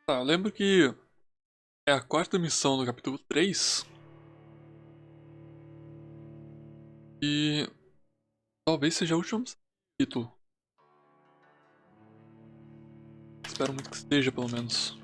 Tá, eu lembro que é a quarta missão do capítulo 3. E talvez seja a última missão do capítulo. Espero muito que seja, pelo menos.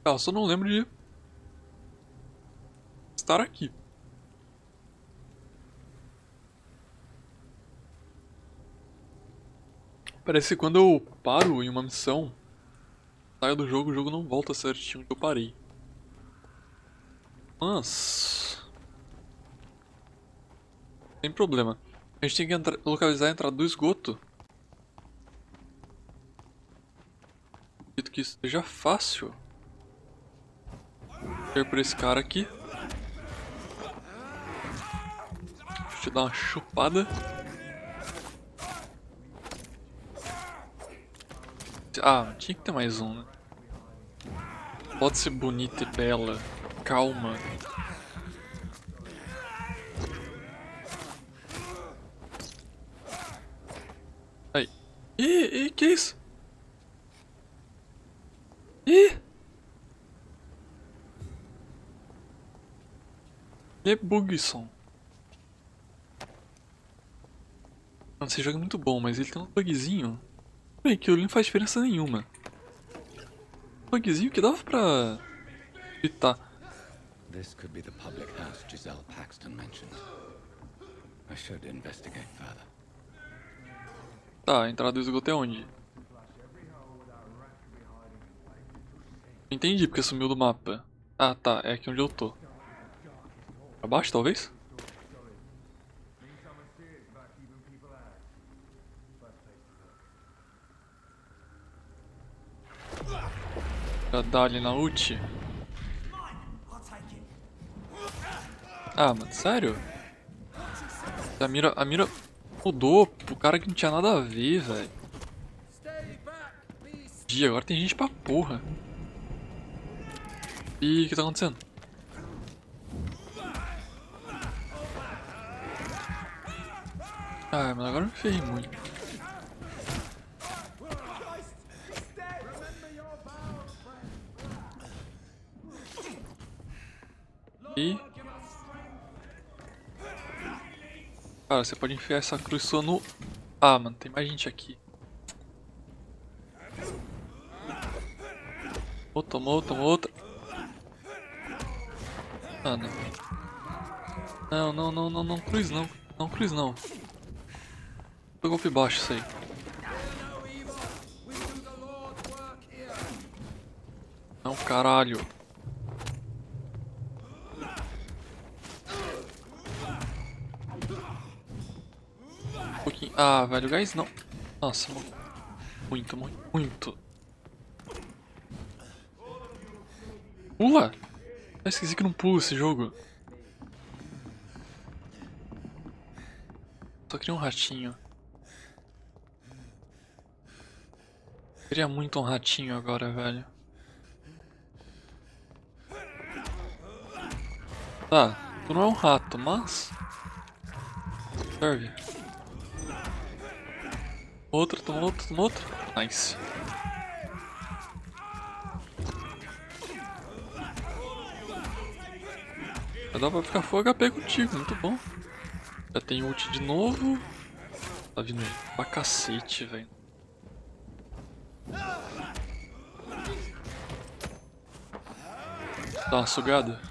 Ah, eu só não lembro de estar aqui. Parece que quando eu paro em uma missão, saio do jogo, o jogo não volta certinho onde eu parei. Mas... sem problema. A gente tem que localizar a entrada do esgoto. Acredito que isso seja fácil. Vou ir por esse cara aqui. Deixa eu dar uma chupada. Ah, tinha que ter mais um, né? Pode ser bonita e bela. Calma. Aí. Ih, que isso? Ih! Que bugson. Mano, esse jogo é muito bom, mas ele tem um bugzinho. Bem, aquilo não faz diferença nenhuma. Um bugzinho que dava pra evitar. This could be the public house Giselle Paxton mentioned. I should investigate further. Tá, a entrada do esgoto é onde? Entendi porque sumiu do mapa. Ah, tá, é aqui onde eu tô. Pra baixo, talvez? Já dá ali na ult. Ah, mano, sério? A mira mudou pro cara que não tinha nada a ver, velho. Agora tem gente pra porra. Ih, o que tá acontecendo? Ah, mas agora eu me ferrei muito. E... cara, você pode enfiar essa cruz sua no... ah, mano, tem mais gente aqui. Oh, tomou outra. Ah, não. Não, cruz não. Não, cruz não. Foi golpe baixo isso aí. Não, caralho. Um pouquinho. Ah, velho, gás não. Nossa, muito. Pula! Eu esqueci que não pula esse jogo. Só queria um ratinho. Queria muito um ratinho agora, velho. Tá, tu não é um rato, mas... serve. Toma outra. Nice. Vai dar pra ficar full HP contigo, muito bom. Já tem ult de novo. Tá vindo pra cacete, velho. Dá uma sugada.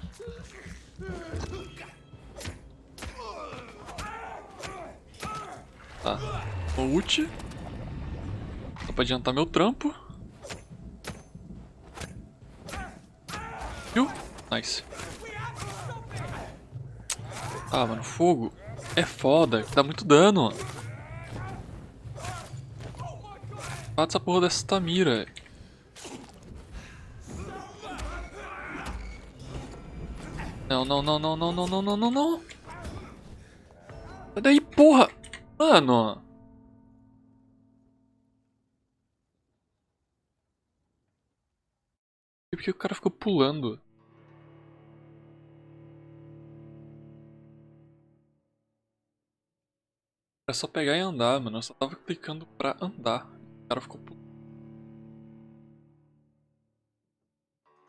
Tá. O ult. Só pra adiantar meu trampo. Viu? Nice. Ah, mano, fogo é foda, dá muito dano. Mata essa porra dessa mira. Não, não, não, não, não, não, não, não, não, não. Sai daí, porra! Mano! Por que o cara ficou pulando? É só pegar e andar, mano. Eu só tava clicando pra andar. O cara ficou pulando.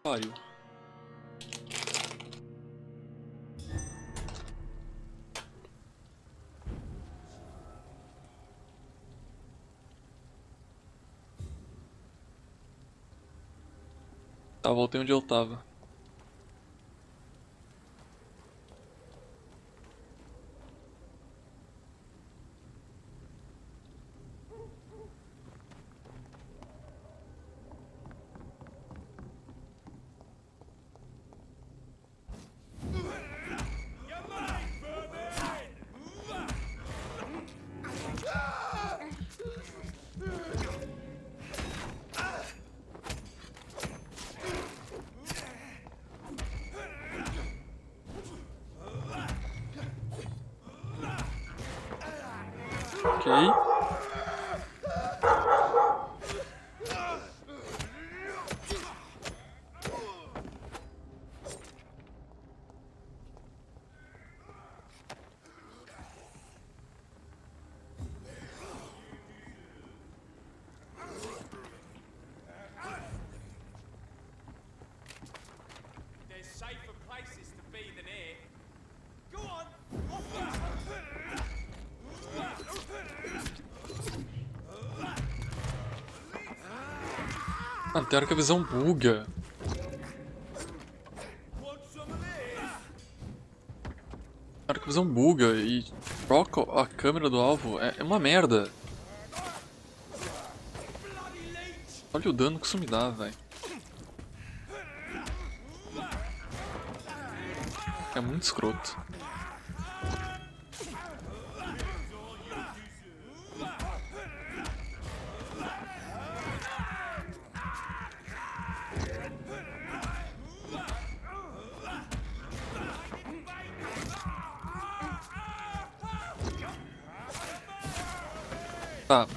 Pariu. Tá, voltei onde eu tava. Ok. There's safer places to be than here. Go on. Mano, tem hora que a visão buga. Want some of this? Tem hora que a visão buga e troca a câmera do alvo. É uma merda. Bloody leech. Olha o dano que isso me dá, velho. É muito escroto. Tá. Olha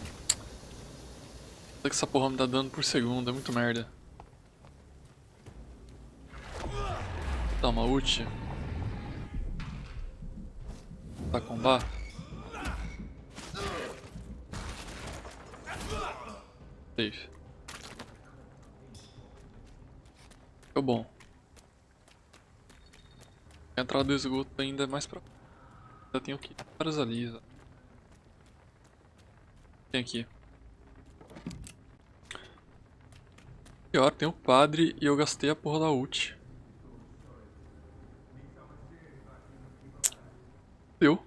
que essa porra me dá dano por segundo, é muito merda. Toma, ult. Tá combar. Safe. Ficou bom. A entrada do esgoto ainda é mais pra... Ainda tenho que ir vários ali. Tem aqui. Pior, tem o padre e eu gastei a porra da ult. Deu.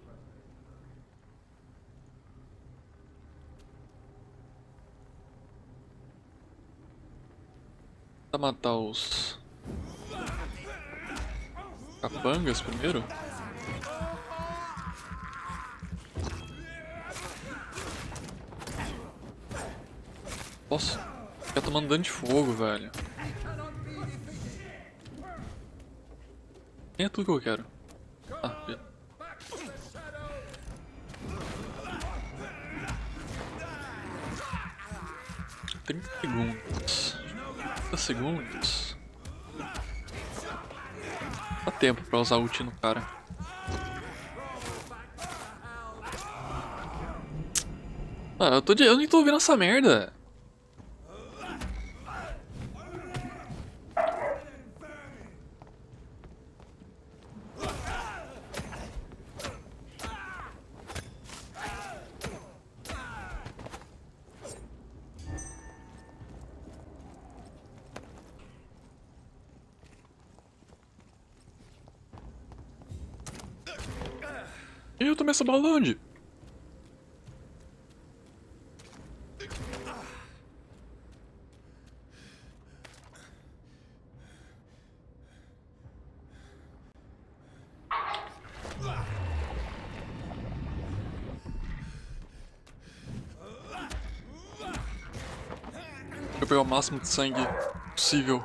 Vou matar os capangas primeiro. Posso ficar tomando dano de fogo, velho. Nem é tudo que eu quero. Ah, beleza. 30 segundos. 30 segundos. Dá tempo pra usar ult no cara. Ah, eu nem tô ouvindo essa merda. E eu tomei essa bala de onde? Vou pegar o máximo de sangue possível.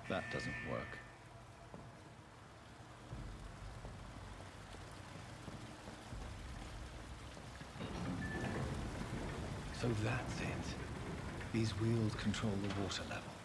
That doesn't work. So that's it. These wheels control the water level.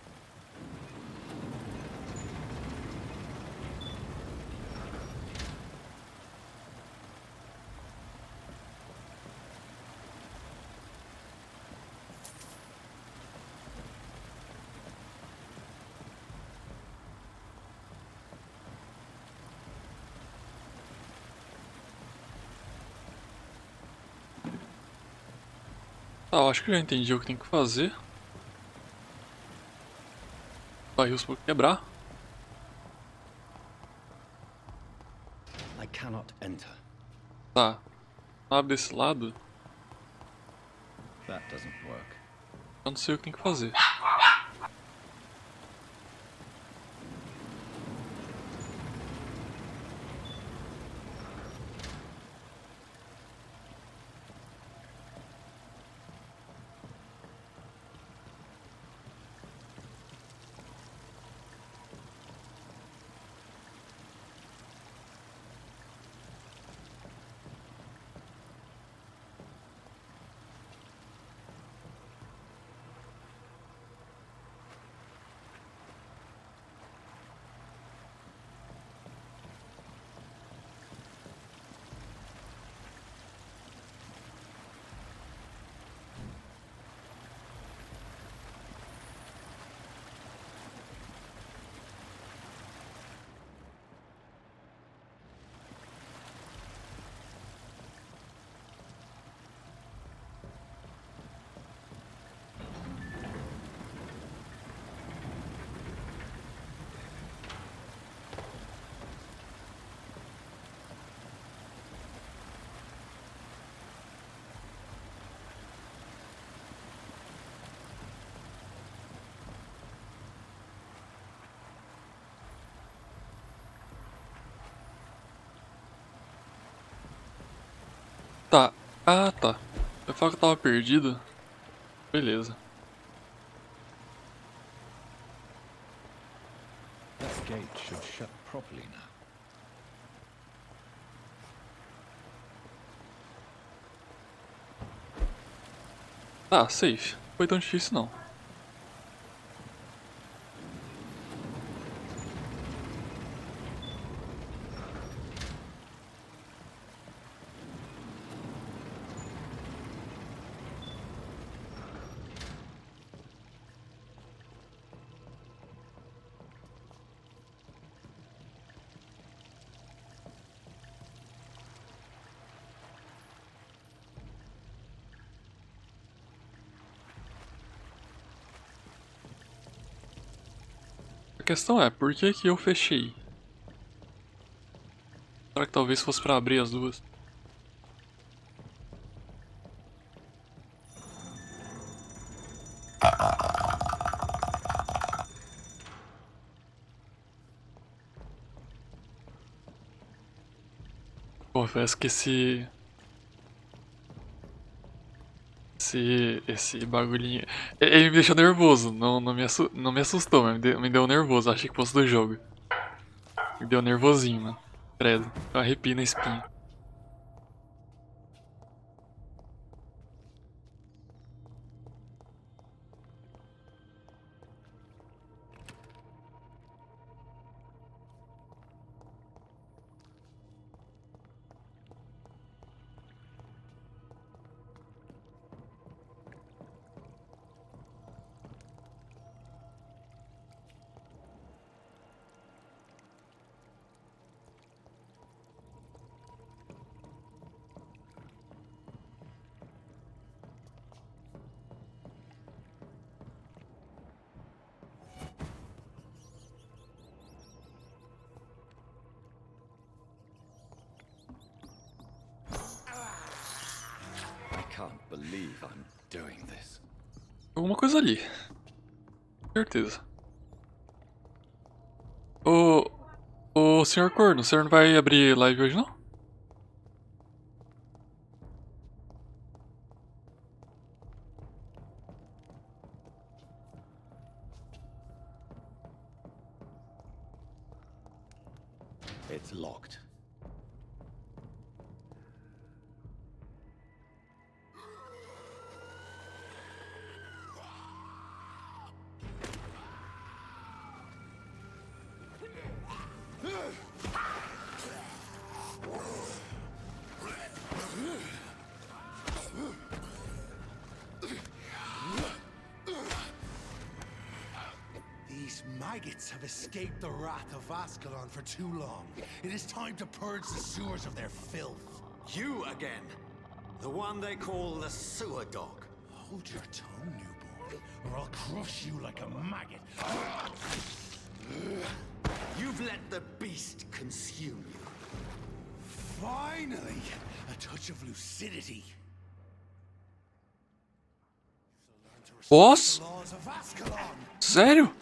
Tá, eu acho que já entendi o que tem que fazer. Barris por quebrar. I cannot enter. Tá. Abre desse lado. That doesn't work. Eu não sei o que tem que fazer. Tá. Ah, tá. Eu falei que eu tava perdido. Beleza. That gate should shut properly now. Tá, safe. Não foi tão difícil não. A questão é, por que que eu fechei? Será que talvez fosse pra abrir as duas? confesso que esse bagulhinho... Ele me deixou nervoso, não me assustou, mas me deu nervoso, achei que fosse do jogo. Me deu nervosinho, mano. Credo, eu arrepio na espinha. I can't believe I'm doing this. Alguma coisa ali. Certeza. Ô, senhor Corno, o senhor não vai abrir live hoje, não? It's locked. These maggots have escaped the wrath of Ascalon for too long. It is time to purge the sewers of their filth. You again. The one they call the sewer dog. Hold your tongue, newborn, or I'll crush you like a maggot. You've let the beast consume you. Finally, a touch of lucidity. Boss? The laws of Ascalon. Sério?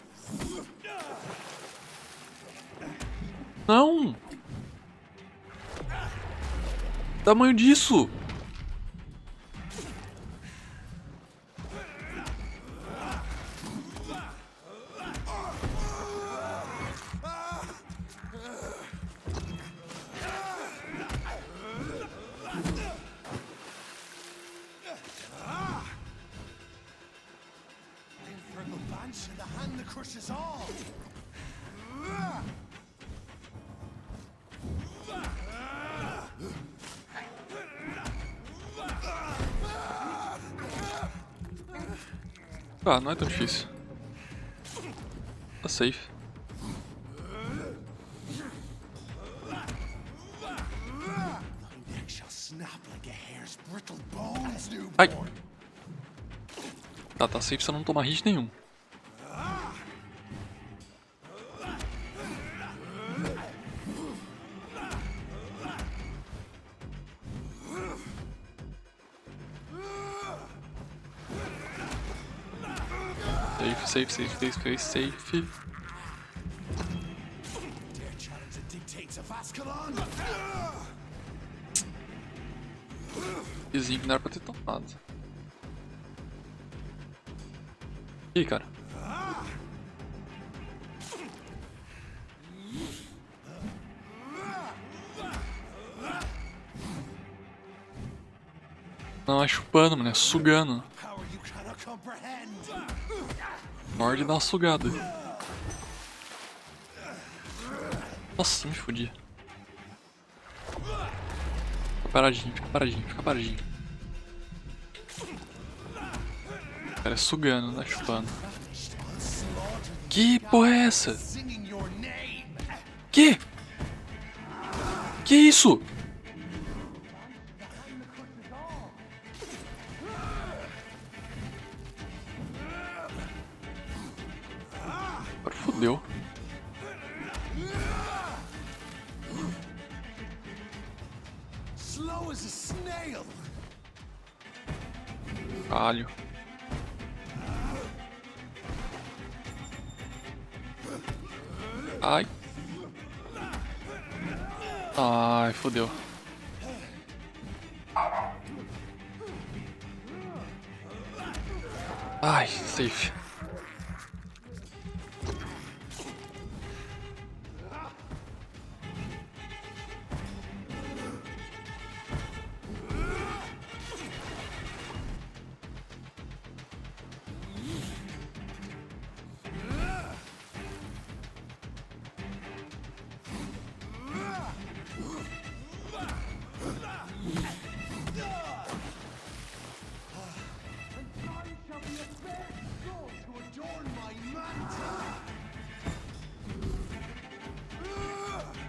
Não! Tamanho disso! The hand that crushes all. Ah, não é tão difícil. Tá safe. Ai! Tá safe se eu não tomar hit nenhum. Safe. Vizinho que não era pra ter tomado. Ih, cara. Não é chupando, mano, é sugando. Morde e dá uma sugada. Nossa, me fodi. Fica paradinho. O cara é sugando, não é chupando. Que porra é essa? Que isso? Agora fodeu. Caralho. Ai, fodeu. Ai, safe.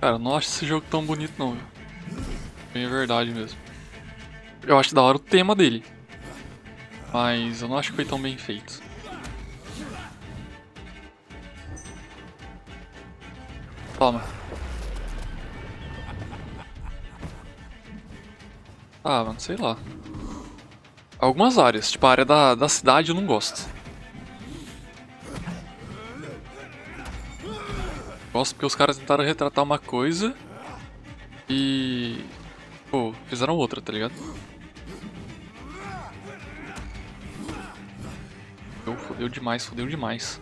Cara, eu não acho esse jogo tão bonito não, viu? Bem, é verdade mesmo. Eu acho da hora o tema dele, mas eu não acho que foi tão bem feito. Toma. Ah, mano, sei lá. Algumas áreas, tipo a área da cidade eu não gosto. Gosto porque os caras tentaram retratar uma coisa e... pô, fizeram outra, tá ligado? Fodeu demais, fodeu demais.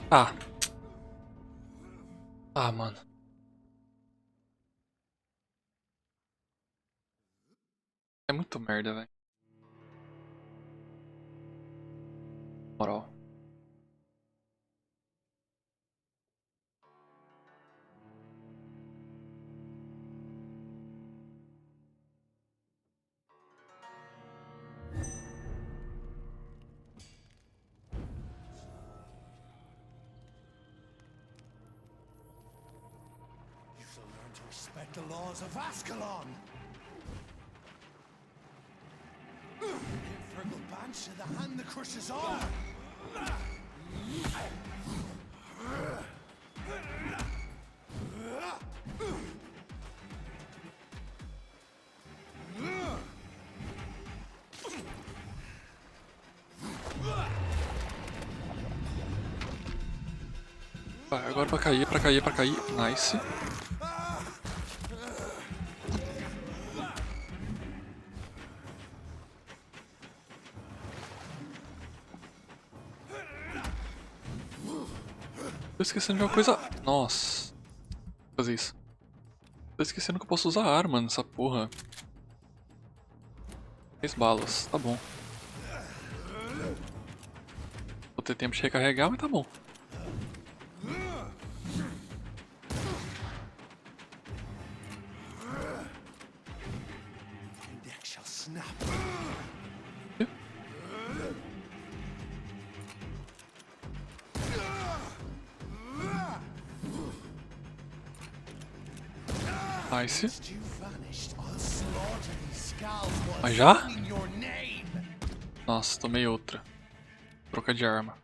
Ah. Ah, mano. É muito merda, velho. Moral. You shall learn to respect the laws of Ascalon. Infernal Banshee, the hand that crushes all. Vai, agora pra cair, pra cair, pra cair. Nice. Tô esquecendo de uma coisa. Nossa. Vou fazer isso. Tô esquecendo que eu posso usar arma nessa porra. 10 balas, tá bom. Vou ter tempo de recarregar, mas tá bom. Nice. Mas já? Nossa, tomei outra. Troca de arma.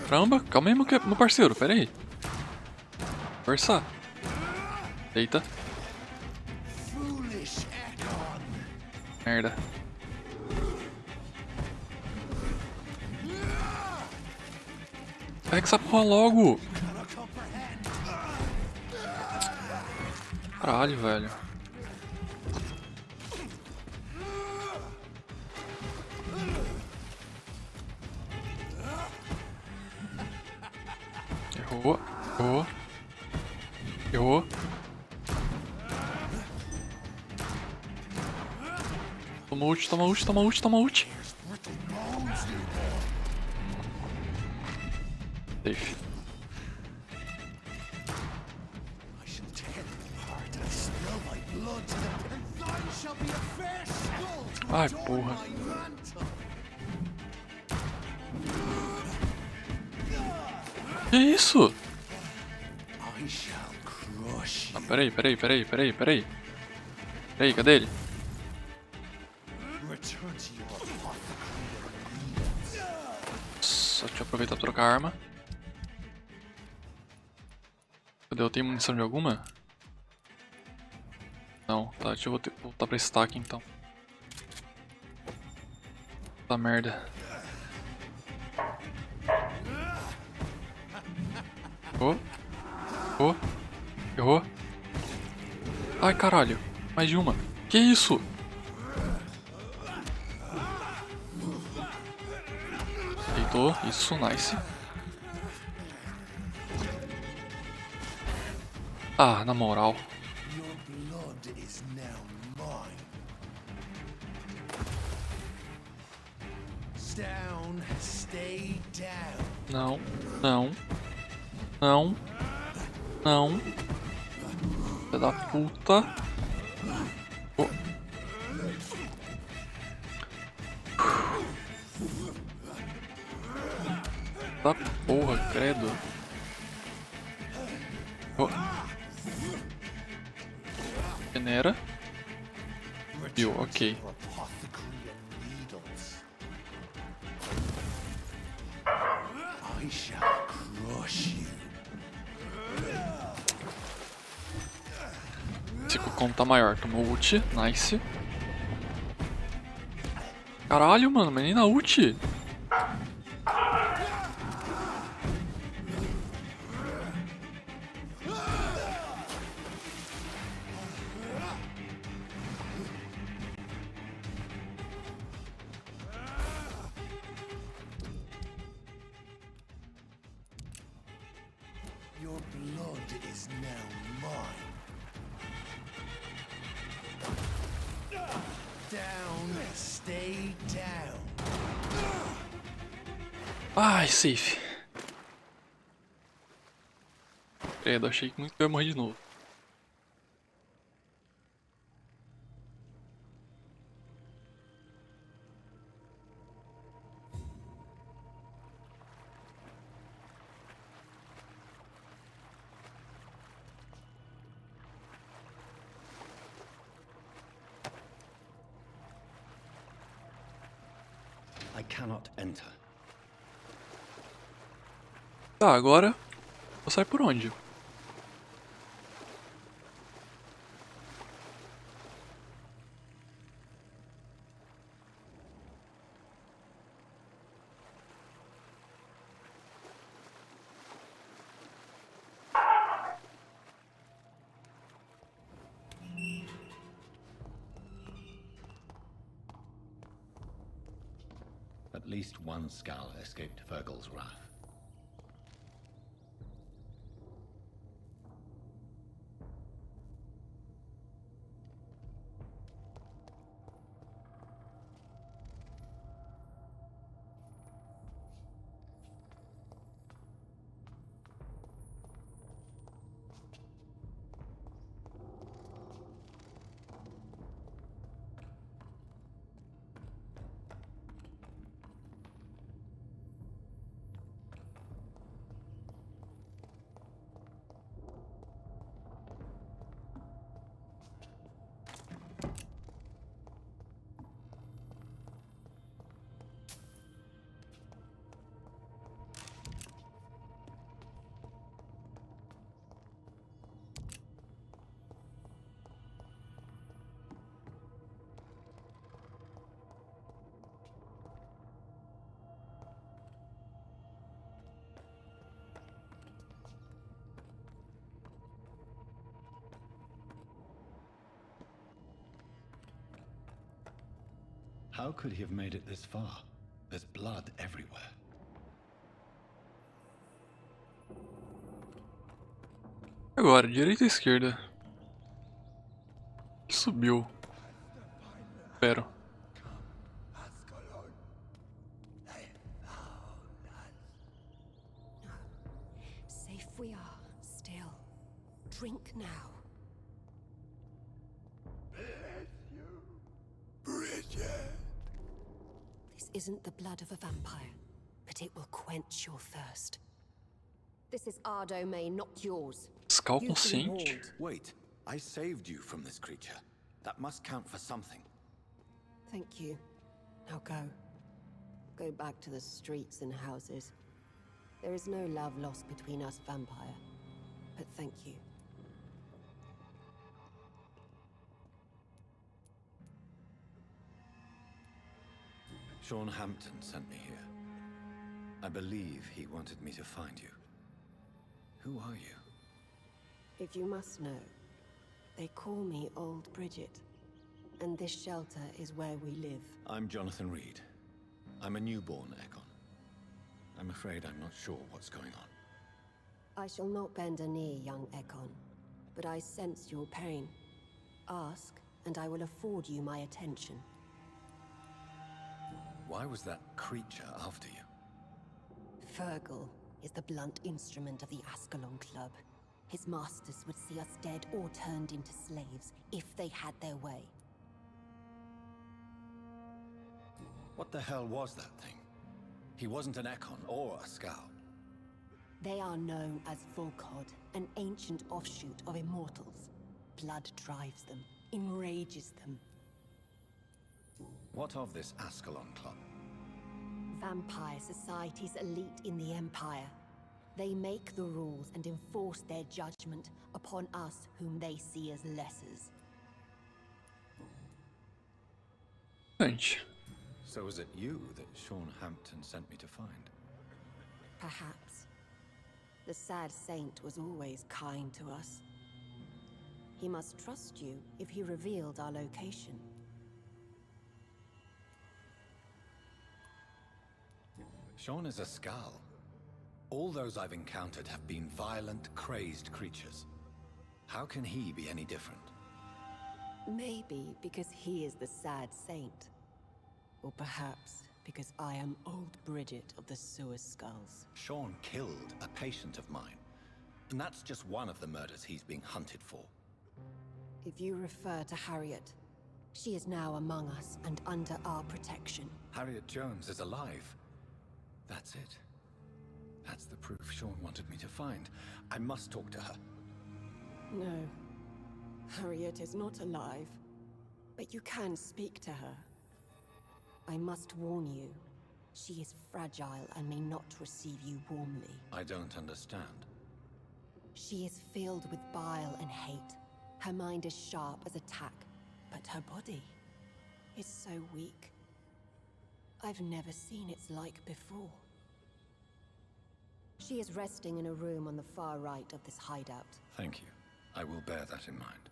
Caramba, calma aí, meu parceiro, pera aí. Conversar. Eita. Merda. Pega essa porra logo. Caralho, velho. Errou. Errou. Errou. Toma ult, toma ult, toma ult, toma ult. Safe. Ai, porra. Que isso? Ah, peraí. Peraí, cadê ele? deixa eu aproveitar pra trocar a arma. Cadê? Eu tenho munição de alguma? Não, tá, deixa eu voltar pra stack então. Puta merda. Errou. Ai, caralho. Mais de uma. Que isso? Deitou. Isso, nice. Ah, na moral. Your blood is now mine. Down, stay down. Não, não. Não. Não. Filha da puta. Oh. Da porra, credo. Oh. Genera. Viu, ok. I shall crush you. Esse cocão tá maior. Tomou ult. Nice. Caralho, mano. Mas nem na ult. Your blood is now mine. Down, stay down. Ai, safe. Credo, achei que muito que eu ia morrer de novo. I cannot enter. Tá, agora vou sair por onde? At least one skull escaped Virgil's wrath. How could he have made it this far? There's blood everywhere. Agora, direita ou esquerda? Subiu. Espero. Safe we are, still. Drink now. This isn't the blood of a vampire, but it will quench your thirst. This is our domain, not yours. Skull You've been consciente. warned. Wait, I saved you from this creature. That must count for something. Thank you. Now go. Go back to the streets and houses. There is no love lost between us, Vampire. But thank you. Sean Hampton sent me here. I believe he wanted me to find you. Who are you? If you must know, they call me Old Bridget. And this shelter is where we live. I'm Jonathan Reed. I'm a newborn Ekon. I'm afraid I'm not sure what's going on. I shall not bend a knee, young Ekon, but I sense your pain. Ask, and I will afford you my attention. Why was that creature after you? Fergal is the blunt instrument of the Ascalon Club. His masters would see us dead or turned into slaves if they had their way. What the hell was that thing? He wasn't an Ekon or a Scout. They are known as Volkod, an ancient offshoot of Immortals. Blood drives them, enrages them. What of this Ascalon Club? Vampire society's elite in the Empire. They make the rules and enforce their judgment upon us whom they see as lessers. Gente. So was it you that Sean Hampton sent me to find? Perhaps. The sad saint was always kind to us. He must trust you if he revealed our location. Sean is a Skal. All those I've encountered have been violent, crazed creatures. How can he be any different? Maybe because he is the sad saint. Or perhaps because I am Old Bridget of the Sewer Skulls. Sean killed a patient of mine. And that's just one of the murders he's being hunted for. If you refer to Harriet, she is now among us and under our protection. Harriet Jones is alive. That's it. That's the proof Sean wanted me to find. I must talk to her. No. Harriet is not alive. But you can speak to her. I must warn you. She is fragile and may not receive you warmly. I don't understand. She is filled with bile and hate. Her mind is sharp as a tack, but her body is so weak. I've never seen its like before. She is resting in a room on the far right of this hideout. Thank you. I will bear that in mind.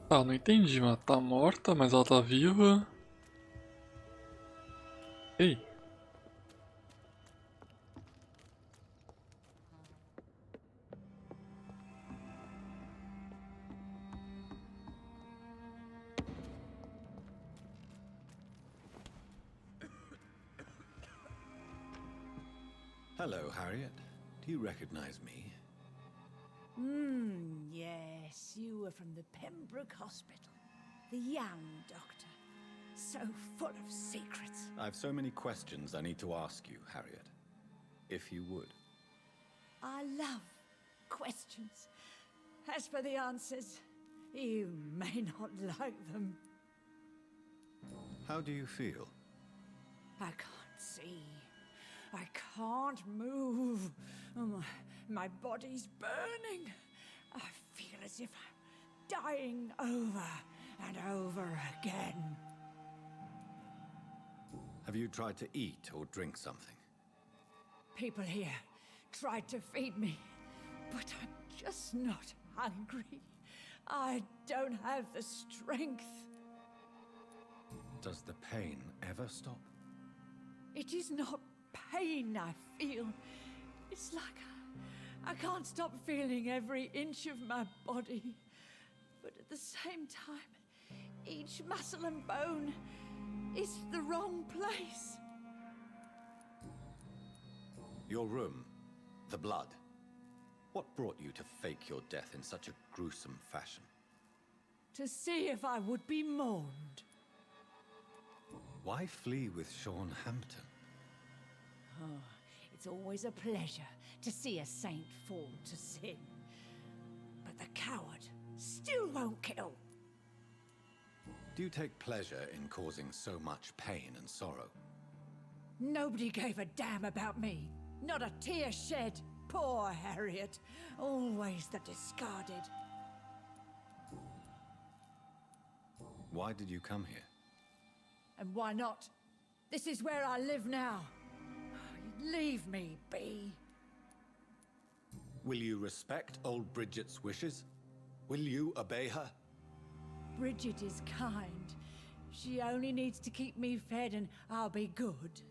Tá, não entendi, mas tá morta, mas ela tá viva. Ei. Hello, Harriet. Do you recognize me? Yes, you were from the Pembroke Hospital. The young doctor. So full of secrets. I've so many questions I need to ask you, Harriet. If you would. I love questions. As for the answers, you may not like them. How do you feel? I can't see. I can't move. My body's burning. I feel as if I'm dying over and over again. Have you tried to eat or drink something? People here tried to feed me, but I'm just not hungry. I don't have the strength. Does the pain ever stop? It is not pain I feel. It's like I can't stop feeling every inch of my body. But at the same time, each muscle and bone is the wrong place. Your room, the blood. What brought you to fake your death in such a gruesome fashion? To see if I would be mourned. Why flee with Sean Hampton? Oh, it's always a pleasure to see a saint fall to sin. But the coward still won't kill. Do you take pleasure in causing so much pain and sorrow? Nobody gave a damn about me. Not a tear shed. Poor Harriet. Always the discarded. Why did you come here? And why not? This is where I live now. Leave me be. Will you respect old Bridget's wishes? Will you obey her? Bridget is kind. She only needs to keep me fed and I'll be good.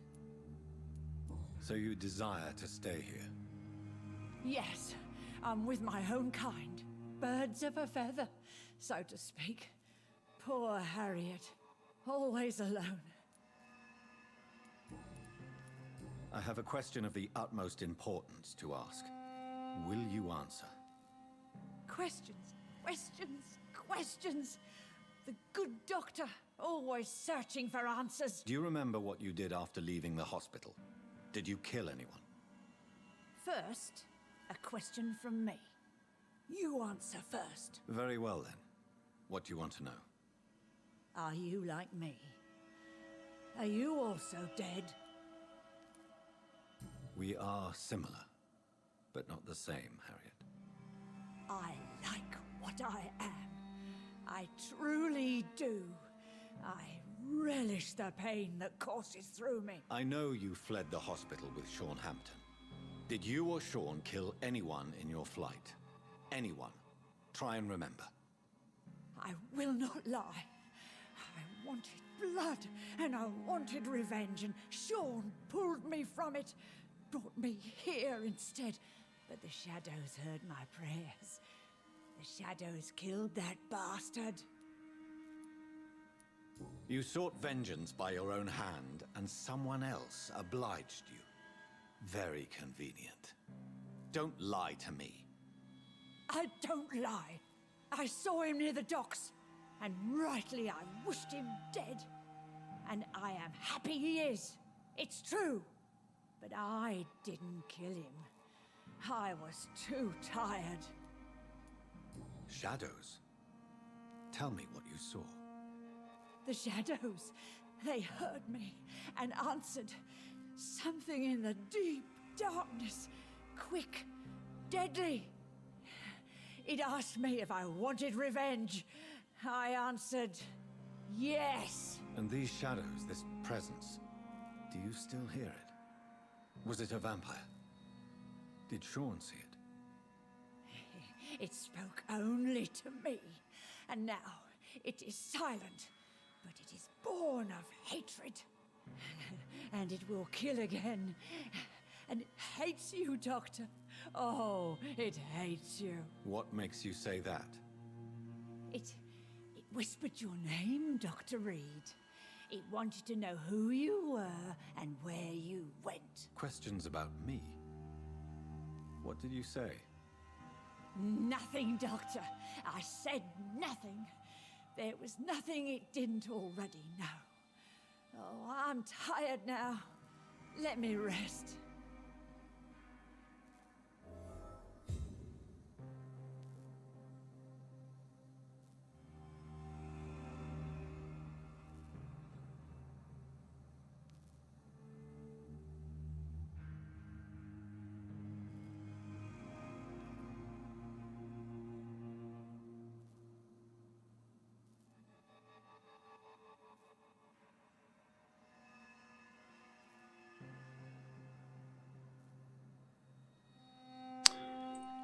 So you desire to stay here? Yes, I'm with my own kind. Birds of a feather, so to speak. Poor Harriet. Always alone. I have a question of the utmost importance to ask. Will you answer? Questions, questions, questions. The good doctor, always searching for answers. Do you remember what you did after leaving the hospital? Did you kill anyone? First, a question from me. You answer first. Very well then. What do you want to know? Are you like me? Are you also dead? We are similar, but not the same, Harriet. I like what I am. I truly do. I relish the pain that courses through me. I know you fled the hospital with Sean Hampton. Did you or Sean kill anyone in your flight? Anyone? Try and remember. I will not lie. I wanted blood, and I wanted revenge, and Sean pulled me from it, brought me here instead. But the shadows heard my prayers. The shadows killed that bastard. You sought vengeance by your own hand, and someone else obliged you. Very convenient. Don't lie to me. I don't lie. I saw him near the docks, and rightly I wished him dead. And I am happy he is. It's true. But I didn't kill him. I was too tired. Shadows? Tell me what you saw. The shadows, they heard me and answered. Something in the deep darkness, quick, deadly. It asked me if I wanted revenge. I answered, yes. And these shadows, this presence, do you still hear it? Was it a vampire? Did Sean see it? It spoke only to me, and now it is silent, but it is born of hatred. And it will kill again. And it hates you, Doctor. Oh, it hates you. What makes you say that? It whispered your name, Dr. Reed. It wanted to know who you were and where you went. Questions about me? What did you say? Nothing, Doctor. I said nothing. There was nothing it didn't already know. Oh, I'm tired now. Let me rest.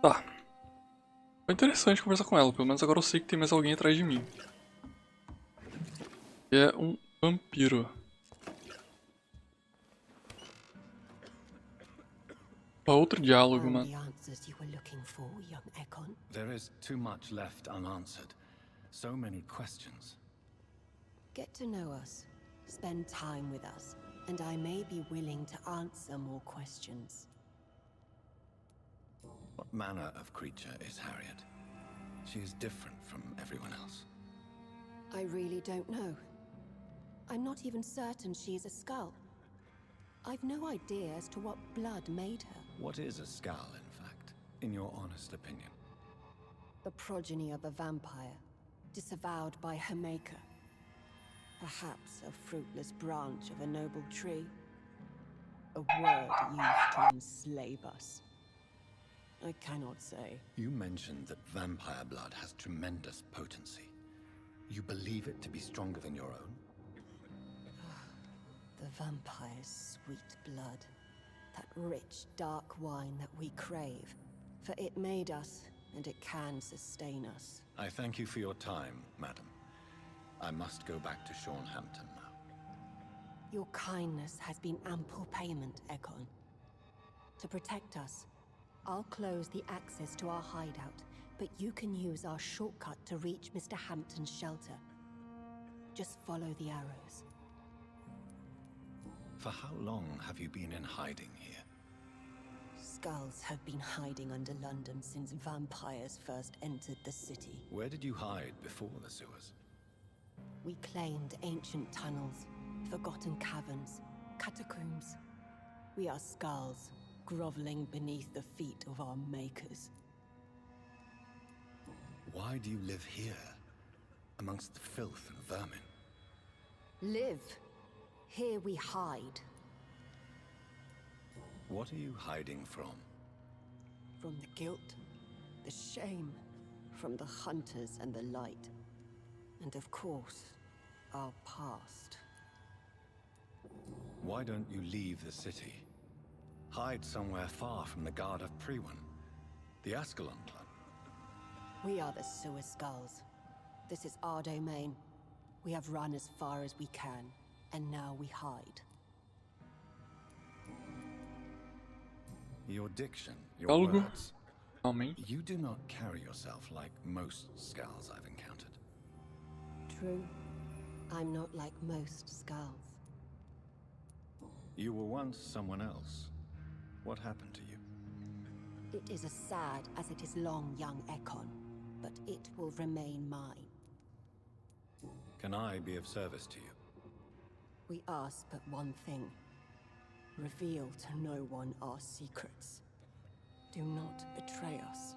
Tá. Foi interessante conversar com ela, pelo menos agora eu sei que tem mais alguém atrás de mim. E é um vampiro. Outro diálogo, mano. There is too much left unanswered. So many questions. Get to know us, spend time with us, and I may be willing to answer more questions. What manner of creature is Harriet? She is different from everyone else. I really don't know. I'm not even certain she's a skull. I've no idea as to what blood made her. What is a skull, in fact, in your honest opinion? The progeny of a vampire, disavowed by her maker. Perhaps a fruitless branch of a noble tree. A word used to enslave us. I cannot say. You mentioned that vampire blood has tremendous potency. You believe it to be stronger than your own? The vampire's sweet blood. That rich, dark wine that we crave. For it made us, and it can sustain us. I thank you for your time, madam. I must go back to Hampton now. Your kindness has been ample payment, Ekon. To protect us, I'll close the access to our hideout, but you can use our shortcut to reach Mr. Hampton's shelter. Just follow the arrows. For how long have you been in hiding here? Skulls have been hiding under London since vampires first entered the city. Where did you hide before the sewers? We claimed ancient tunnels, forgotten caverns, catacombs. We are skulls, groveling beneath the feet of our makers. Why do you live here, amongst the filth and vermin? Live. Here we hide. What are you hiding from? From the guilt, the shame, from the hunters and the light. And of course, our past. Why don't you leave the city? Hide somewhere far from the guard of Priwen, the Ascalon clan. We are the sewer skulls. This is our domain. We have run as far as we can, and now we hide. Your diction, your Algo. words. Amém. You do not carry yourself like most skulls I've encountered. True. I'm not like most skulls. You were once someone else. What happened to you? It is as sad as it is long, young Ekon, but it will remain mine. Can I be of service to you? We ask but one thing. Reveal to no one our secrets. Do not betray us.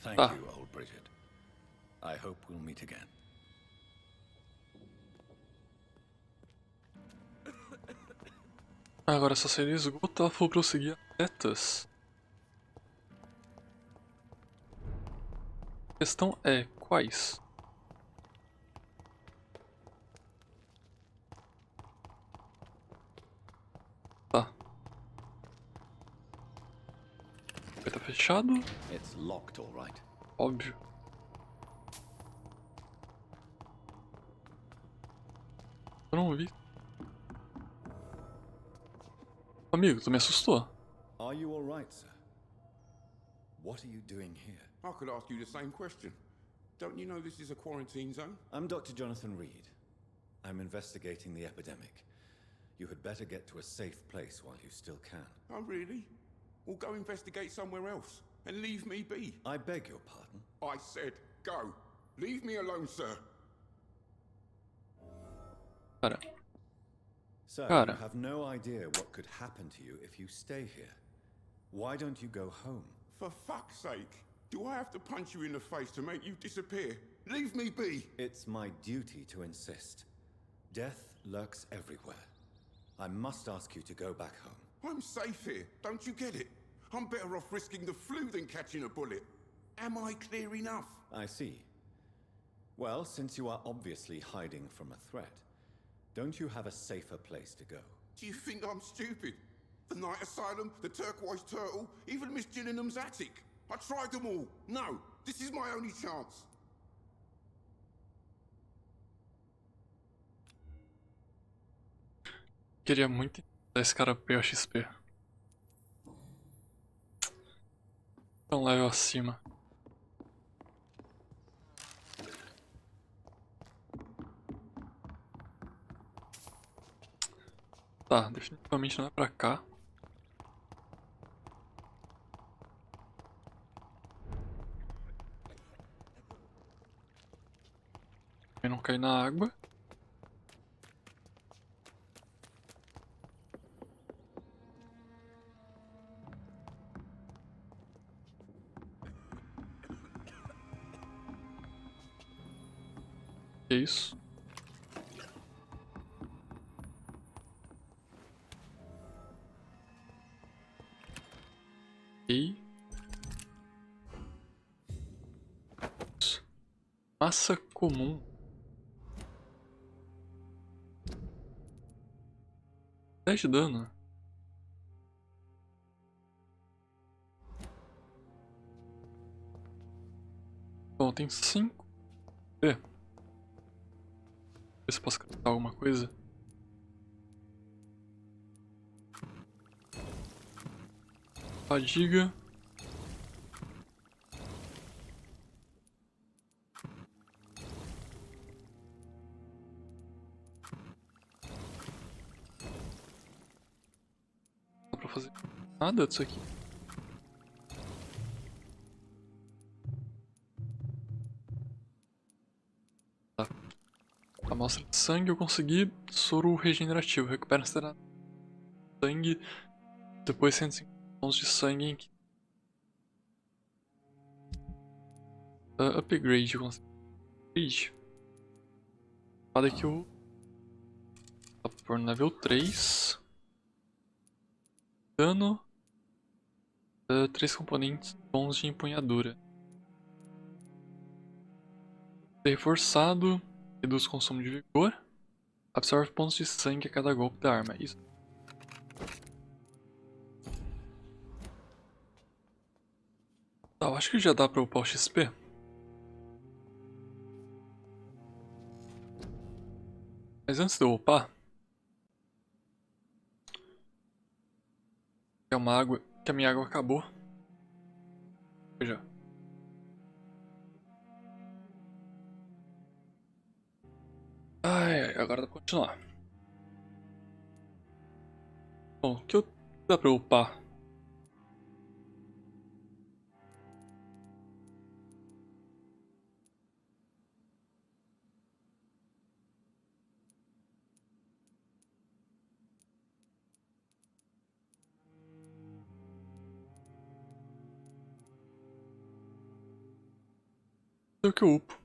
Thank you, old Bridget. I hope we'll meet again. Agora só seria esgoto, ela for prosseguir metas. A questão é, quais? Tá. Vai tá fechado? It's locked, all right. Óbvio. Eu não vi. Amigo, tu me assustou. Are you all right, sir? What are you doing here? I could ask you the same question. Don't you know this is a quarantine zone? I'm Dr. Jonathan Reed. I'm investigating the epidemic. You had better get to a safe place while you still can. Oh, really? Well, go investigate somewhere else and leave me be. I beg your pardon? I said go. Leave me alone, sir. Cara. Sir, Cara. you have no idea what could happen to you if you stay here. Why don't you go home? For fuck's sake. Do I have to punch you in the face to make you disappear? Leave me be. It's my duty to insist. Death lurks everywhere. I must ask you to go back home. I'm safe here. Don't you get it? I'm better off risking the flu than catching a bullet. Am I clear enough? I see. Well, since you are obviously hiding from a threat, don't you have a safer place to go? Do you think I'm stupid? The Night Asylum, the Turquoise Turtle, even Miss Gillingham's attic. I tried them all. No, this is my only chance. Queria muito dar esse cara PO XP. Um level acima. Tá, definitivamente não é pra cá. Eu não cair na água. isso? Ok. Massa comum. Dez de dano. Bom, tem 5. Ver se eu posso captar alguma coisa. Fadiga. Não dá pra fazer nada disso aqui. Tá. Amostra de sangue, eu consegui. Soro regenerativo. Recupera sangue. Depois 150 pontos de sangue em upgrade, eu consegui. Upgrade. Espada que eu... Dá pra pôr no level 3. Dano. 3 componentes bons de empunhadura. Reforçado. Reduz o consumo de vigor. Absorve pontos de sangue a cada golpe da arma. Isso. Tá, eu acho que já dá pra upar o XP. Mas antes de eu upar, é uma água, que a minha água acabou. Veja. Ai, agora dá pra continuar. Bom, o que dá pra upar? É o que eu upo.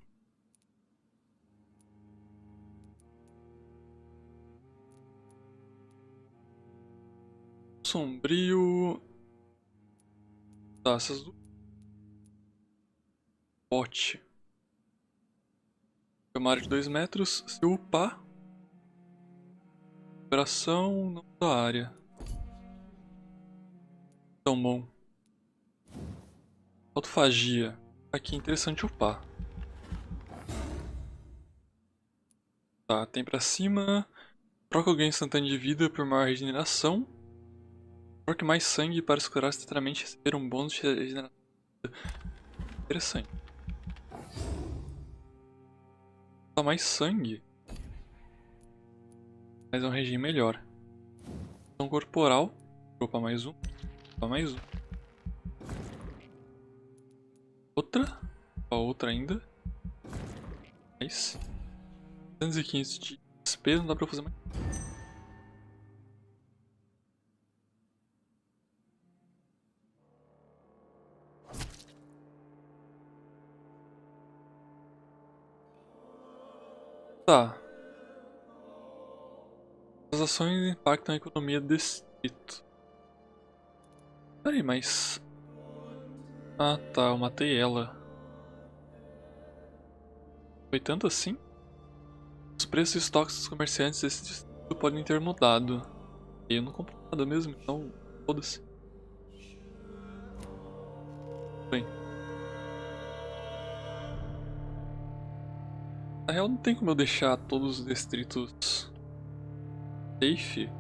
Sombrio. Tá, essas duas. Pote. É uma área de 2 metros. Se eu upar. Operação não da área. Tão bom. Autofagia. Aqui é interessante upar. Tá, tem pra cima. Troca o ganho instantâneo de vida por maior regeneração. Troque mais sangue para escurar instantaneamente e receber um bônus de regeneração. Interessante. Dá mais sangue. Mas é um regime melhor. Ação corporal. Opa, mais um. Opa, mais um. Outra. Opa, outra ainda. Nice. 215 de XP, não dá pra fazer mais. Tá. As ações impactam a economia do distrito. Peraí, mas... Ah tá, eu matei ela. Foi tanto assim? Os preços e estoques dos comerciantes desse distrito podem ter mudado. E eu não compro nada mesmo, então foda-se. Bem. Na real não tem como eu deixar todos os distritos safe.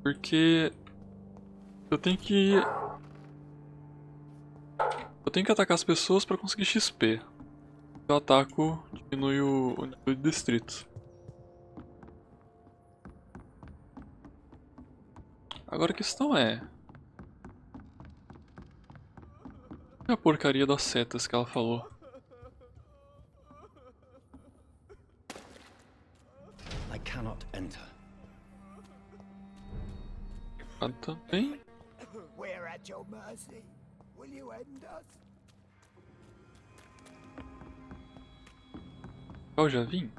Porque eu tenho que atacar as pessoas para conseguir XP. Se eu ataco, diminui o nível de distrito. Agora a questão é... Qual é a porcaria das setas que ela falou? I cannot enter. Também. We're at your mercy. Will you end us? Eu já vim?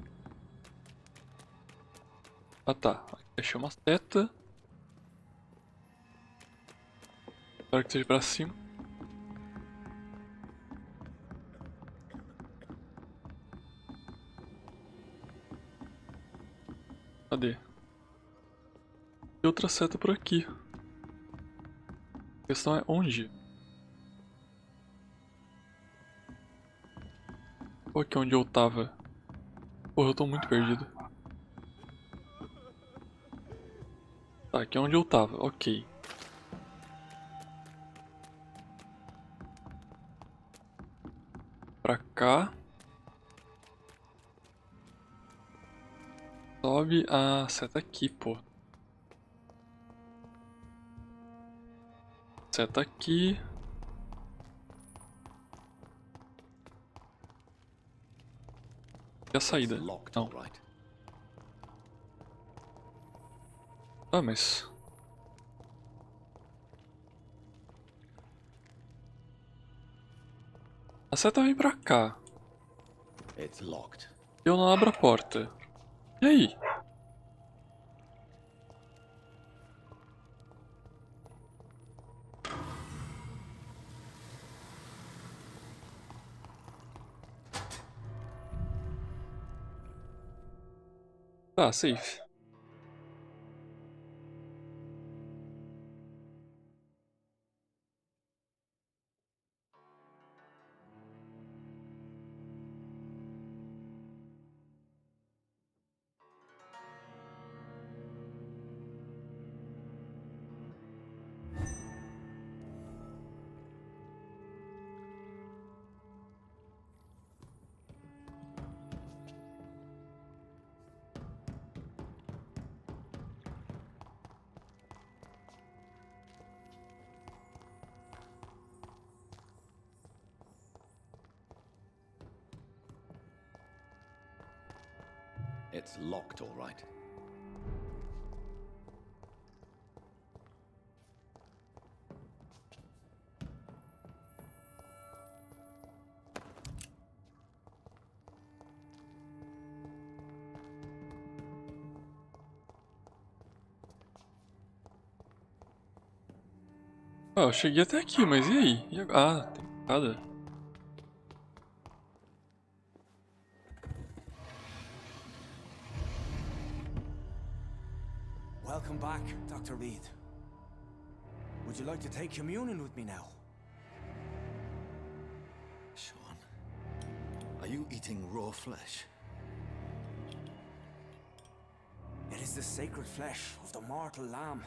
Ah tá, achei uma seta. Espero que seja pra cima. Cadê? E outra seta por aqui. A questão é onde? Ou aqui onde eu tava? Porra, eu tô muito perdido. Tá, aqui é onde eu tava, ok. Pra cá. Sobe a seta aqui, pô. Seta aqui. E a saída? Não. Ah, mas... A seta vem pra cá. Eu não abro a porta. E aí? Tá, safe. It's locked, all right. Ah, eu cheguei até aqui, mas e aí? Ah, tem nada. Welcome back, Dr. Reed. Would you like to take communion with me now? Sean, are you eating raw flesh? It is the sacred flesh of the mortal lamb.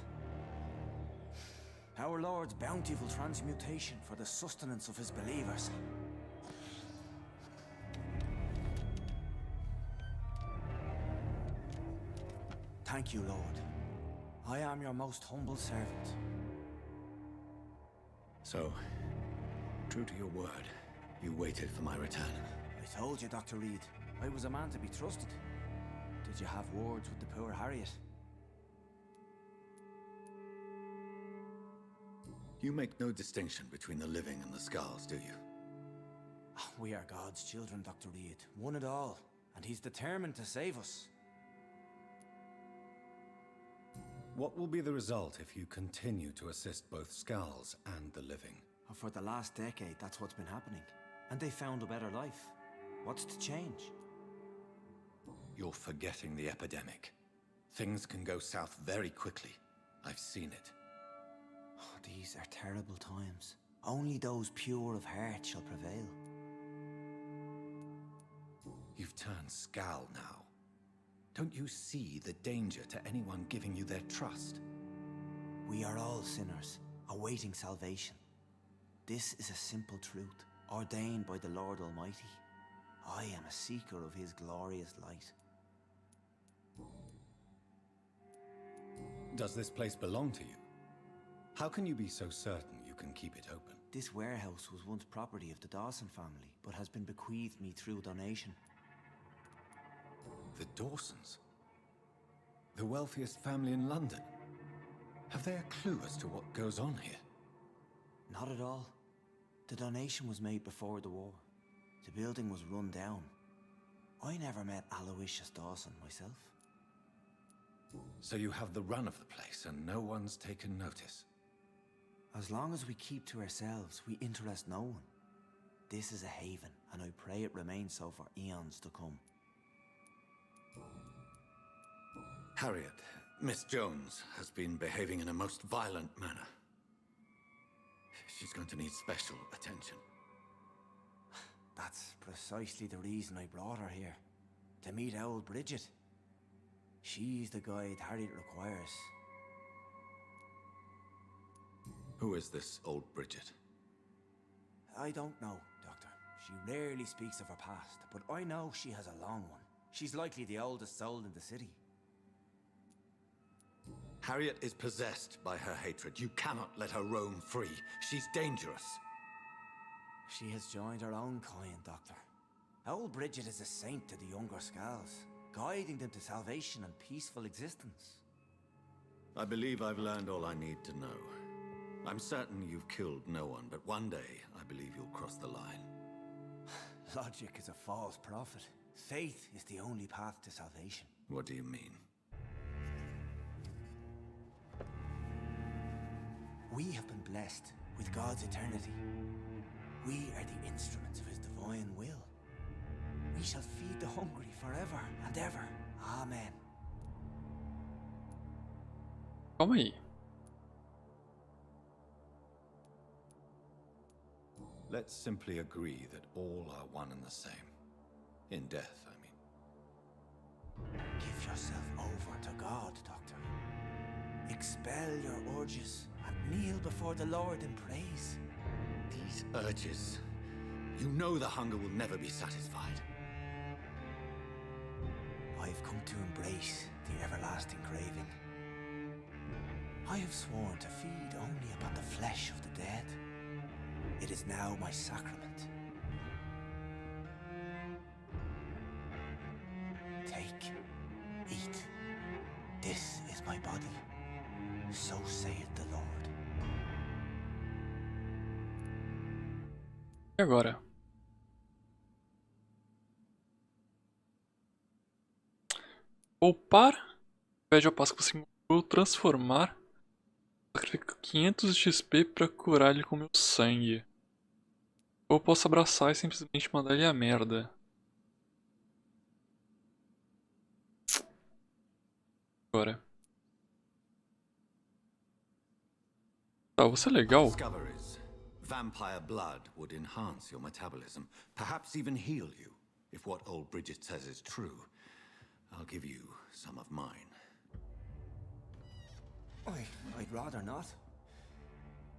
Our Lord's bountiful transmutation for the sustenance of his believers. Thank you, Lord. I am your most humble servant. So, true to your word, you waited for my return. I told you, Dr. Reed, I was a man to be trusted. Did you have words with the poor Harriet? You make no distinction between the living and the scars, do you? We are God's children, Dr. Reed. One and all. And he's determined to save us. What will be the result if you continue to assist both Skulls and the living? For the last decade, that's what's been happening. And they found a better life. What's to change? You're forgetting the epidemic. Things can go south very quickly. I've seen it. Oh, these are terrible times. Only those pure of heart shall prevail. You've turned Skull now. Don't you see the danger to anyone giving you their trust? We are all sinners, awaiting salvation. This is a simple truth, ordained by the Lord Almighty. I am a seeker of his glorious light. Does this place belong to you? How can you be so certain you can keep it open? This warehouse was once property of the Dawson family, but has been bequeathed me through donation. The Dawsons? The wealthiest family in London? Have they a clue as to what goes on here? Not at all. The donation was made before the war. The building was run down. I never met Aloysius Dawson myself. So you have the run of the place and no one's taken notice? As long as we keep to ourselves, we interest no one. This is a haven, and I pray it remains so for eons to come. Harriet, Miss Jones has been behaving in a most violent manner. She's going to need special attention. That's precisely the reason I brought her here. To meet old Bridget. She's the guide Harriet requires. Who is this old Bridget? I don't know, Doctor. She rarely speaks of her past, but I know she has a long one. She's likely the oldest soul in the city. Harriet is possessed by her hatred. You cannot let her roam free. She's dangerous. She has joined her own kind, Doctor. Old Bridget is a saint to the younger Scals, guiding them to salvation and peaceful existence. I believe I've learned all I need to know. I'm certain you've killed no one, but one day I believe you'll cross the line. Logic is a false prophet. Faith is the only path to salvation. What do you mean? We have been blessed with God's eternity. We are the instruments of His divine will. We shall feed the hungry forever and ever. Amen. Calma aí. Let's simply agree that all are one and the same. In death, I mean. Give yourself over to God, Doctor. Expel your urges and kneel before the Lord in praise. These urges. You know the hunger will never be satisfied. I've come to embrace the everlasting craving. I have sworn to feed only upon the flesh of the dead. It is now my sacrament. Take, eat. This is my body. So saith the Lord. E agora? Poupar. Pede ao passo que você encontrou. Transformar. Sacrifica 500 de XP pra curar ele com meu sangue. Ou eu posso abraçar e simplesmente mandar ele a merda. Agora. Tá, você é legal. Discoveries. Vampire blood would enhance your metabolism, perhaps even heal you. If what old Bridget says is true, I'll give you some of mine. I'd rather not.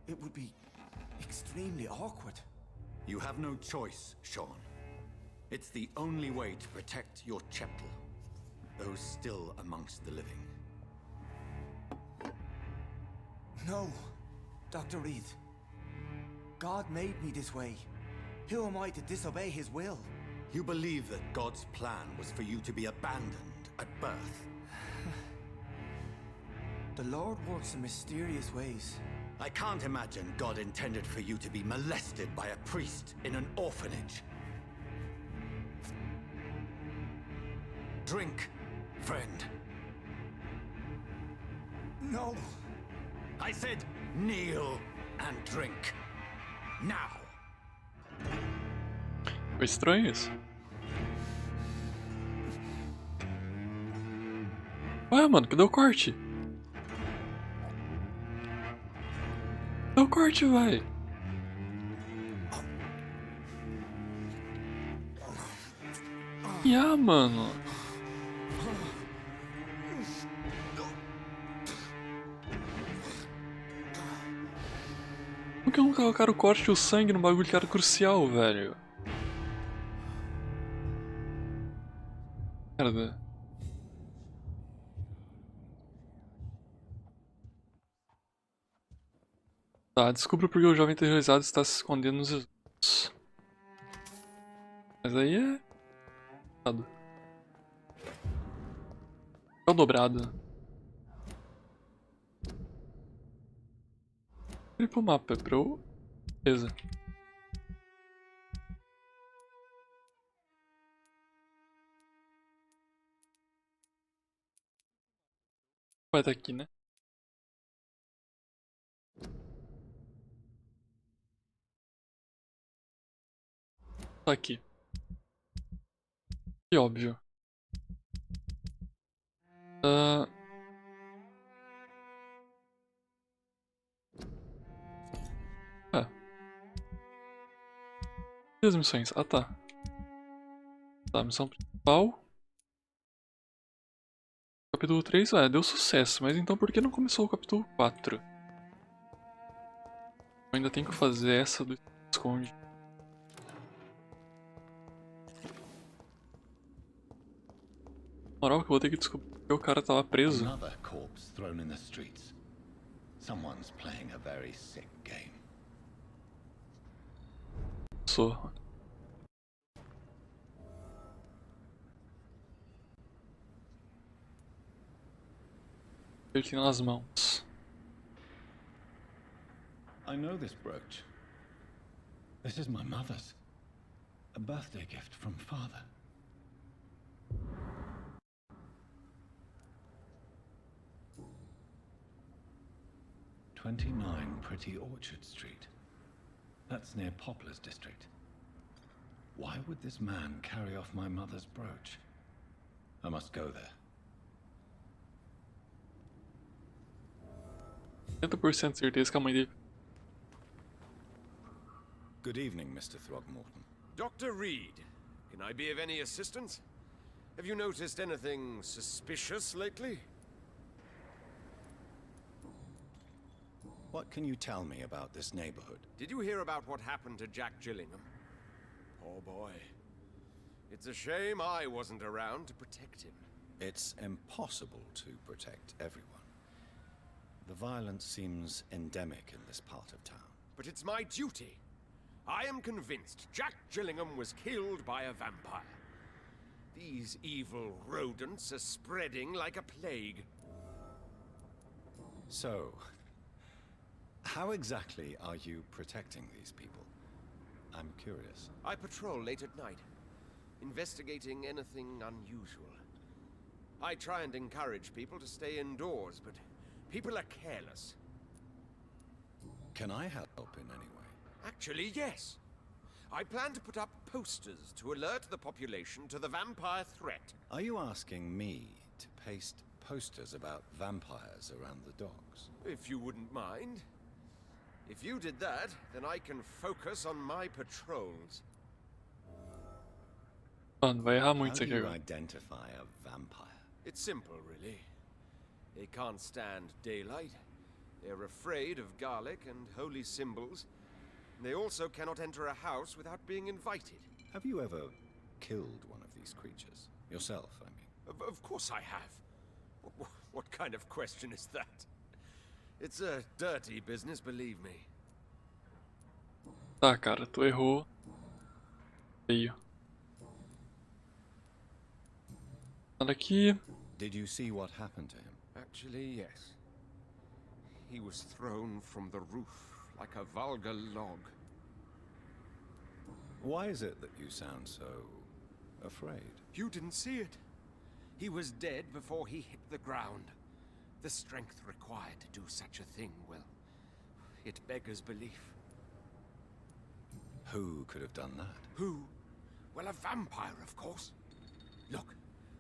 It would be extremely awkward. You have no choice, Sean. It's the only way to protect your cheptel, those still amongst the living. No, Dr. Reed. God made me this way. Who am I to disobey His will? You believe that God's plan was for you to be abandoned at birth. The Lord works in mysterious ways. I can't imagine God intended for you to be molested by a priest in an orphanage. Drink, friend. No! I said kneel and drink. Now! Foi estranho isso. Ué, mano, cadê o corte? Cadê o corte, vai? Ah, mano. Por que não colocaram o corte e o sangue no bagulho que era crucial, velho? Merda. Tá, descubra porque o jovem terrorizado está se escondendo nos esgotos. Mas aí é... É o dobrado. Ir pro mapa, é pro... Beleza. Vai estar aqui, né? Tá aqui. Que óbvio. E as missões? Ah, tá. Tá, missão principal. Capítulo 3, deu sucesso, mas então por que não começou o capítulo 4? Eu ainda tenho que fazer essa do esconde. Moral que eu vou ter que descobrir porque o cara tava preso. Another corpse thrown in the streets. Someone's playing a very sick game. Sou. Ele tem nas mãos. I know this brooch. This is my mother's. A birthday gift from father. "29 Pretty Orchard Street. That's near Poplar's district. Why would this man carry off my mother's brooch? I must go there." 70% de certeza que a mãe dele. Good evening, Mr. Throgmorton. Dr. Reed, can I be of any assistance? Have you noticed anything suspicious lately? What can you tell me about this neighborhood? Did you hear about what happened to Jack Gillingham? Poor boy. It's a shame I wasn't around to protect him. It's impossible to protect everyone. The violence seems endemic in this part of town. But it's my duty. I am convinced Jack Gillingham was killed by a vampire. These evil rodents are spreading like a plague. So, how exactly are you protecting these people? I'm curious. I patrol late at night, investigating anything unusual. I try and encourage people to stay indoors, but people are careless. Can I help in any way? Actually, yes. I plan to put up posters to alert the population to the vampire threat. Are you asking me to paste posters about vampires around the docks? If you wouldn't mind. If you did that, then I can focus on my patrols. Mano, vai errar How muito isso do aqui you agora. identify a vampire? It's simple, really. They can't stand daylight. They're afraid of garlic and holy symbols. They also cannot enter a house without being invited. Have you ever killed one of these creatures? Yourself, I mean. Of course I have. What kind of question is that? It's a dirty business, believe me. Tá, cara, tu errou. Feio. Nada aqui. Did you see what happened to him? Actually, yes. He was thrown from the roof like a vulgar log. Why is it that you sound so afraid? You didn't see it. He was dead before he hit the ground. The strength required to do such a thing, well, it beggars belief. Who could have done that? Who? Well, a vampire, of course. Look,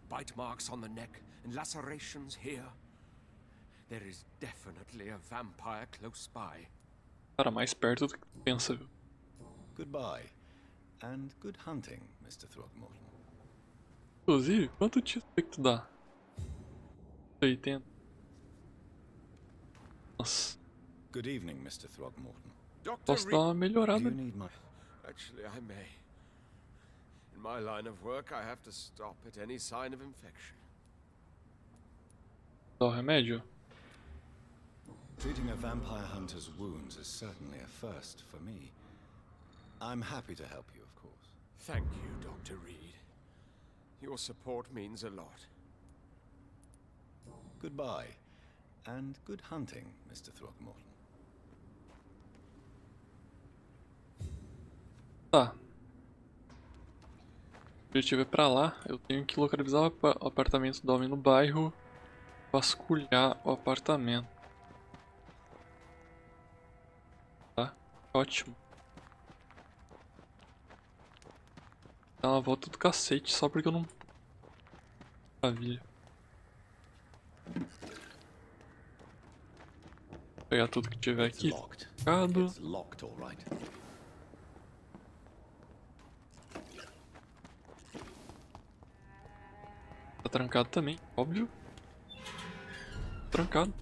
bite marks on the neck and lacerations here. There is definitely a vampire close by. Cara, mais perto do que tu pensa, viu? Goodbye, and good hunting, Mr. Throgmorton. Inclusive, quanto título que tu dá? 80. Nossa. Good evening, Mr. Throgmorton. Dr. Posso dar uma Do melhorada. you need my... Actually, I may. In my line of work, I have to stop at any sign of infection. Dá o remédio? Treating a vampire hunter's wounds is certainly a first for me. I'm happy to help you, of course. Thank you, Dr. Reed. Your support means a lot. Goodbye, and good hunting, Mr. Throgmorton. Tá. O objetivo é pra lá. Eu tenho que localizar o apartamento do homem no bairro vasculhar o apartamento. Tá? Ótimo. Dá uma volta do cacete só porque eu não... Maravilha. Vou pegar tudo que tiver aqui. Trancado. Tá trancado também, óbvio. Trancado.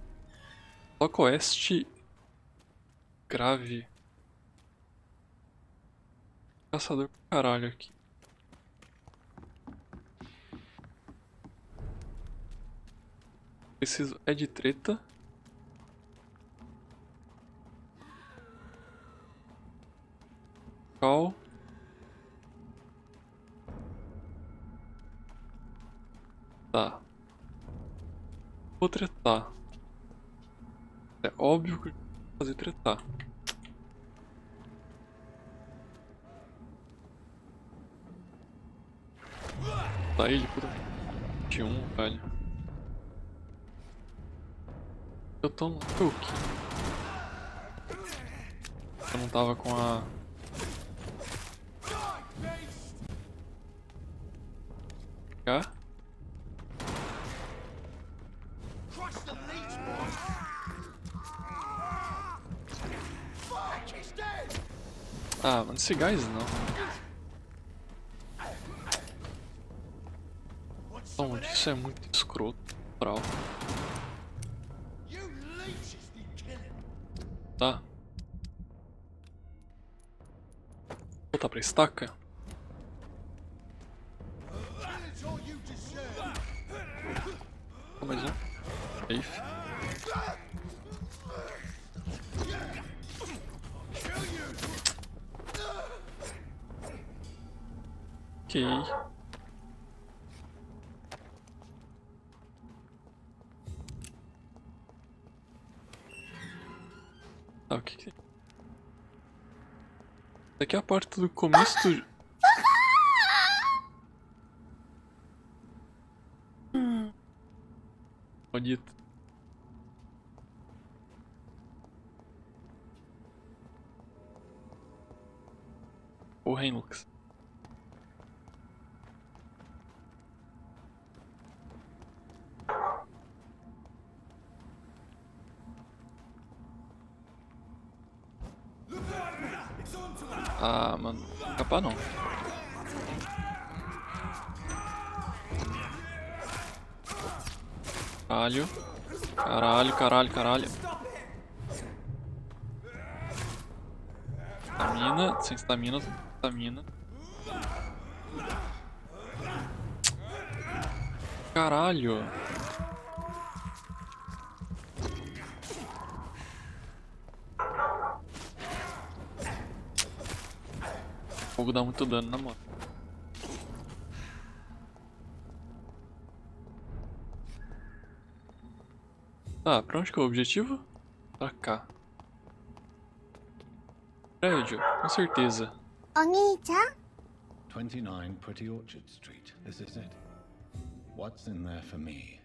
Toca oeste. Grave. Caçador pro caralho aqui. Preciso é de treta. Qual? Tá. Vou tretar. É óbvio que eu vou fazer tretar. Tá ele, puta. De um, velho. Eu tô no truque. Eu não tava com a... Cá? Ah, mano, esse gás não. Não, isso é muito escroto. Bravo. Tá. Voltar pra estaca. Mais um. Safe. Ok. Tá, o que que... Daqui é a porta do começo do... Maldito. Porra, hein, Lucas. Ah, mano, capaz não. Caralho. Caralho, caralho, caralho. Estamina, sem estamina, estamina. Caralho. O fogo dá muito dano na moto. Tá, pra onde que é o objetivo? Pra cá. Prédio, com certeza. 29 Pretty Orchard Street. This is it. What's in there for me?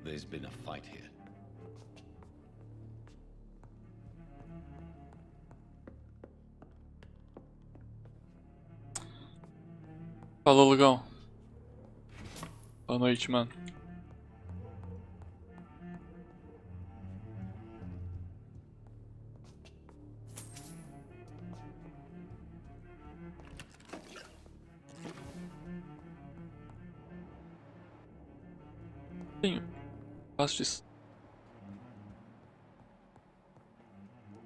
There's been a fight here. Falou, Lugão. Boa noite, mano. Tenho. Faço disso.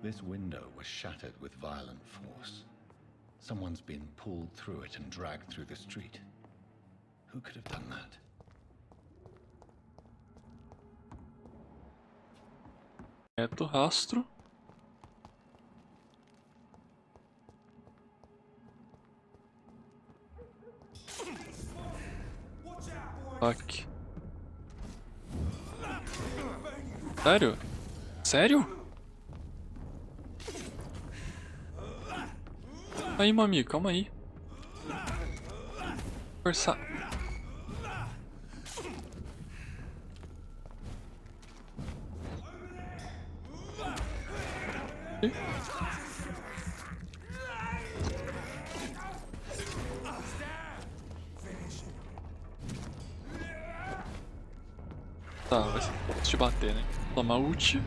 This window was shattered with violent force. Someone's been pulled through it and dragged through the street. Who could have done that? Reto rastro. Fuck. Sério? Sério? Aí, meu amigo, calma aí. Forçar. Tá, vai ser difícil de bater, né? Toma ult.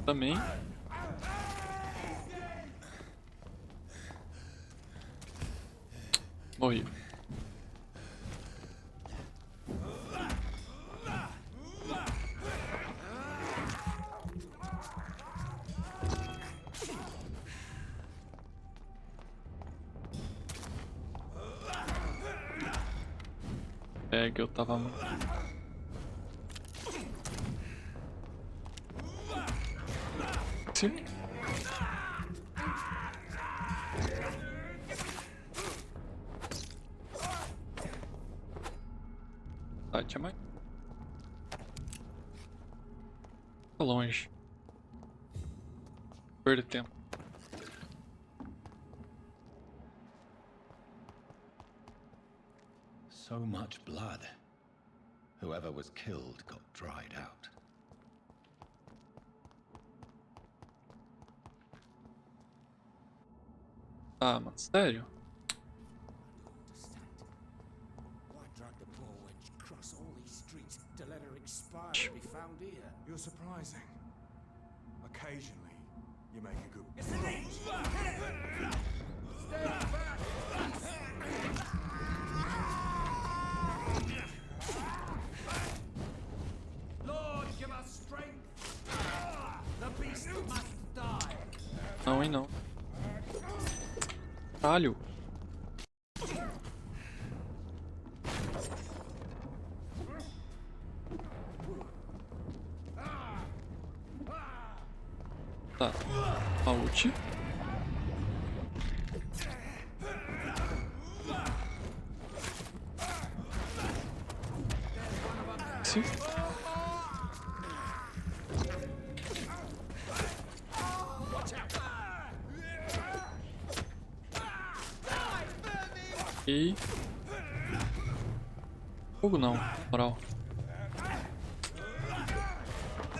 Também. Morri. Que eu tava muito. Sim. Tá, tinha mais. Tá longe. Perder tempo. So much blood. Whoever was killed got dried out. Ah, mano, sério? Why drag the poor wench across all these streets to let her expire and be found here? You're surprising. Occasionally, you make a good Lord, give us strength. The beast must die. Não, hein, não. Caralho. Tá. A ult. Sim. E... fogo não, moral.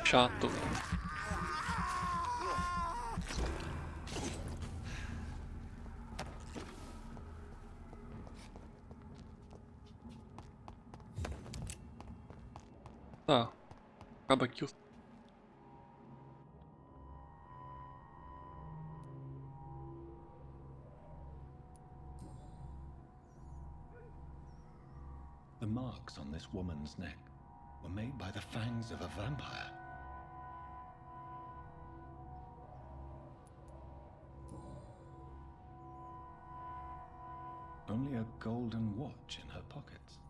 Chato. Tá. Acaba aqui o... The marks on this woman's neck were made by the fangs of a vampire. Only a golden watch in her pockets.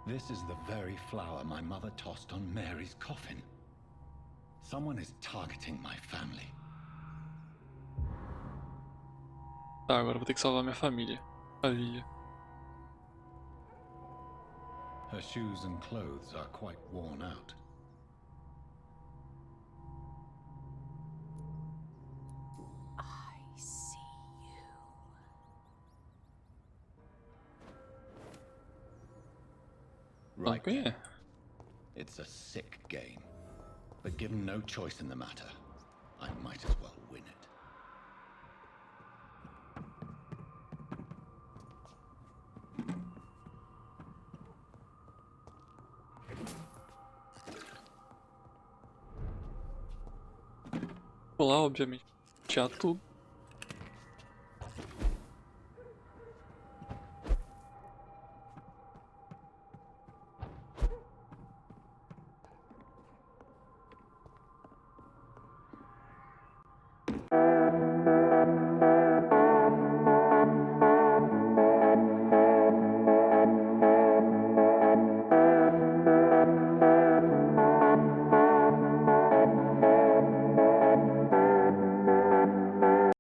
This is the very flower my mother tossed on Mary's coffin. Someone is targeting my family. Tá, agora eu vou ter que salvar minha família. Família. Her shoes and clothes are quite worn out. I see you. Right. Okay. It's a sick game. But given no choice in the matter, I might as well win it. Vou lá, obviamente, tirar tudo.